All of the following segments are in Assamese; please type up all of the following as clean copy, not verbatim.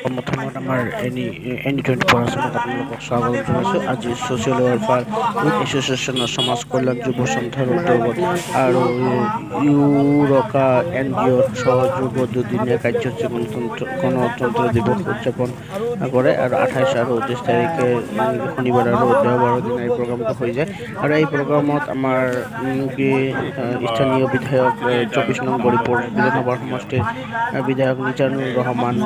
কৰ্মস্থানত আমাৰ এনি 24 আছামত আপোনালোকক স্বাগতম জনাইছোঁ। আজি ছ'চিয়েল ৱেলফেয়াৰ উইথ এছ'চিয়েশ্যন সমাজ কল্যাণ যুৱ সন্থাৰ উদ্যোগত আৰু ইউৰকা NGOৰ সহযোগত দুদিনীয়া কাৰ্যসূচী গণতন্ত্ৰ দিৱস উদযাপন কৰে আৰু 28 আৰু 29 তাৰিখে শনিবাৰ আৰু দেওবাৰৰ দিনা এই প্ৰগ্ৰামটো হৈ যায়। আৰু এই প্ৰগ্ৰামত আমাৰ স্থানীয় বিধায়ক 24 নং গৌৰীপুৰ বিধানসভা সমষ্টিৰ বিধায়ক মিজানুৰ ৰহমান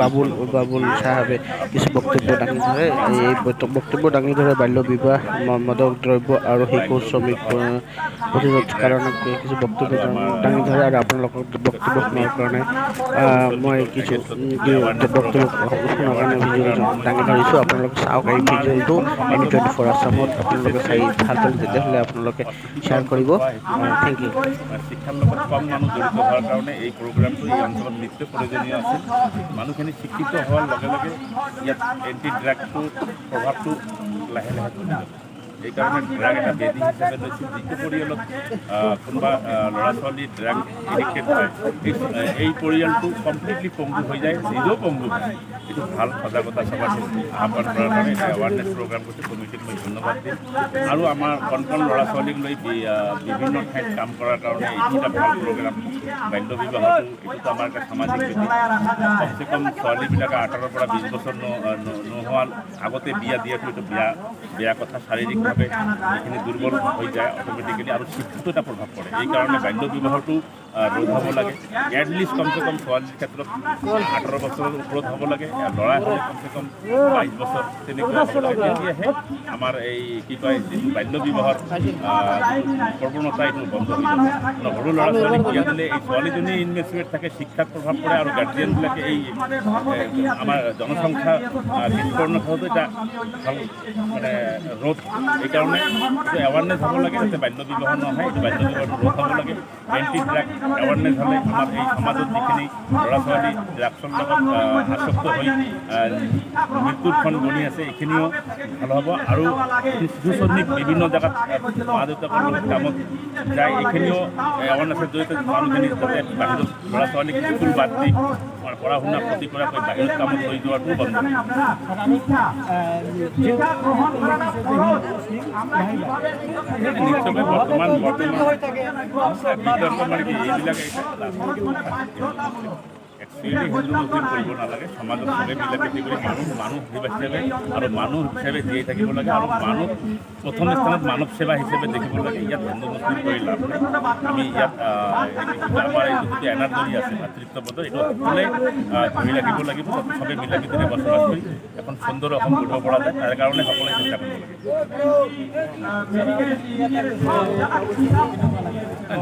বাবুল সাহেবে কিছু বক্তব্য দাঙি ধৰে। এই বক্তব্য দাঙি ধৰে বাল্য বিবাহ, মাদক দ্ৰব্য আৰু শিশু শ্ৰমিক প্ৰতিৰোধ কাৰণে কিছু বক্তব্য দাঙি ধৰে। আৰু আপোনালোকক বক্তব্য শুনাৰ কাৰণে মই কিছু বক্তব্য শুনাৰ কাৰণে ভিডিঅ' দাঙি ধৰিছোঁ। আপোনালোকে চাওক এই ভিডিঅ'টো এনি 24 আছামত আপোনালোকে চাই ভাল পালে তেতিয়াহ'লে আপোনালোকে শ্বেয়াৰ কৰিব। Thank you. শিক্ষাৰ লগত কম মানুহ জড়িত হোৱাৰ কাৰণে এই প্ৰগ্ৰামটো এই অঞ্চলত নিশ্চয় প্ৰয়োজনীয় আছিল। মানুহখিনি শিক্ষিত হোৱাৰ লগে লগে ইয়াত এণ্টি ড্ৰাগটোৰ প্ৰভাৱটো লাহে লাহে কমি যাব। এইকাৰণে ড্ৰাগ এটা বেদি হিচাপে লৈছিল। যিটো পৰিয়ালত কোনোবা ল'ৰা ছোৱালী ড্ৰাগ এডিক্টেড হয়, এই পৰিয়ালটো কমপ্লিটলি পংগু হৈ যায়, নিজেও পংগু হয়। এইটো ভাল সজাগতা সভা আহ্বান কৰাৰ কাৰণে এটা এৱাৰনেছ প্ৰগ্ৰাম কৰিছে। কমিটিক মই ধন্যবাদ দিম। আৰু আমাৰ কণ কণ ল'ৰা ছোৱালীক লৈ বিভিন্ন ঠাইত কাম কৰাৰ কাৰণে এইটো এটা ভাল প্ৰগ্ৰাম। বাল্য বিবাহটো এইটোতো আমাৰ এটা সামাজিক নীতি। কমচে কম ছোৱালীবিলাকে 18ৰ পৰা 20 বছৰ নোহোৱাৰ আগতে বিয়া দিয়াটো এইটো বেয়া কথা। শাৰীৰিকভাৱে যিখিনি দুৰ্বল হৈ যায় অট'মেটিকেলি, আৰু শিক্ষাটো এটা প্ৰভাৱ পৰে। এইকাৰণে বাল্য বিবাহটো ৰোধ হ'ব লাগে। এটলিষ্ট কমচে কম ছোৱালীৰ ক্ষেত্ৰত 18 বছৰৰ ওপৰত হ'ব লাগে, ল'ৰা হ'লে কমচে কম 22 বছৰ তেনেকুৱা হ'ব লাগে। তেতিয়াহে আমাৰ এই কি কয় যিটো বাল্য বিবাহৰ প্ৰৱণতা এইটো বন্ধ হৈ যাব। সৰু ল'ৰা ছোৱালীক বিয়া দিলে এই ছোৱালীজনী ইনমেচিউৰ থাকে, শিক্ষাত প্ৰভাৱ পৰে, আৰু গাৰ্জিয়ানবিলাকে এই আমাৰ জনসংখ্যা বিস্ফোৰণৰ ক্ষেত্ৰতো এটা ভাল মানে ৰোধ। এইকাৰণে এইটো এৱাৰনেছ হ'ব লাগে যাতে বাল্য বিবাহ নহয়। এইটো বাল্য বিবাহটো ৰোধ হ'ব লাগে। এণ্টি ড্ৰাগ এৱাৰনেছ হ'লে আমাৰ এই সমাজত যিখিনি ল'ৰা ছোৱালী ড্ৰাগছৰ লগত আসক্ত হৈ মৃত্যুৰ খন বনি আছে, এইখিনিও ভাল হ'ব। আৰু শিশু শ্ৰমিক বিভিন্ন জেগাত মা দেউতাকৰ লগত কামত যায়, এইখিনিও এৱাৰনেছৰ জৰিয়তে মানুহখিনি যাতে বাহিৰত ল'ৰা ছোৱালীক স্কুল বাদ দি পঢ়া শুনা ক্ষতি কৰাকৈ বাহিৰত কামত লৈ যোৱাটো বন্ধ। নিশ্চয়কৈ বৰ্তমান বিতৰ্ক মানে কি এইবিলাক একচুৱেলি হিন্দু মুছলিম কৰিব নালাগে। সমাজত চবে মিলাপ্ৰীতি কৰি মানুহ হিচাপে আৰু মানুহ হিচাপে জীয়াই থাকিব লাগে। আৰু মানুহ প্ৰথম স্থানত মানৱ সেৱা হিচাপে দেখিব লাগে। ইয়াত হিন্দু মুছলিম কৰি লাভ নাই। আমি ইয়াত আমাৰ এইটো যিটো এনাজৰি আছে ভাতৃত্ববোধৰ, এইটো সকলোৱে ধৰি ৰাখিব লাগিব। চবে মিলাপ্ৰীতিৰে বসবাস কৰি এখন সুন্দৰ অসম গঢ়িব পৰা যায়। তাৰ কাৰণে সকলোৱে চেষ্টা কৰিব লাগে।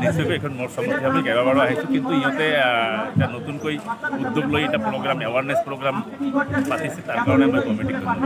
নিশ্চয়কৈ এইখন মোৰ সম্বন্ধে আমি কেইবাবাৰো আহিছোঁ, কিন্তু ইহঁতে এটা নতুনকৈ উদ্যোগ লৈ এটা প্ৰগ্ৰাম এৱাৰনেছ প্ৰগ্ৰাম পাতিছে। তাৰ কাৰণে মই কমিটিক ধন্যবাদ।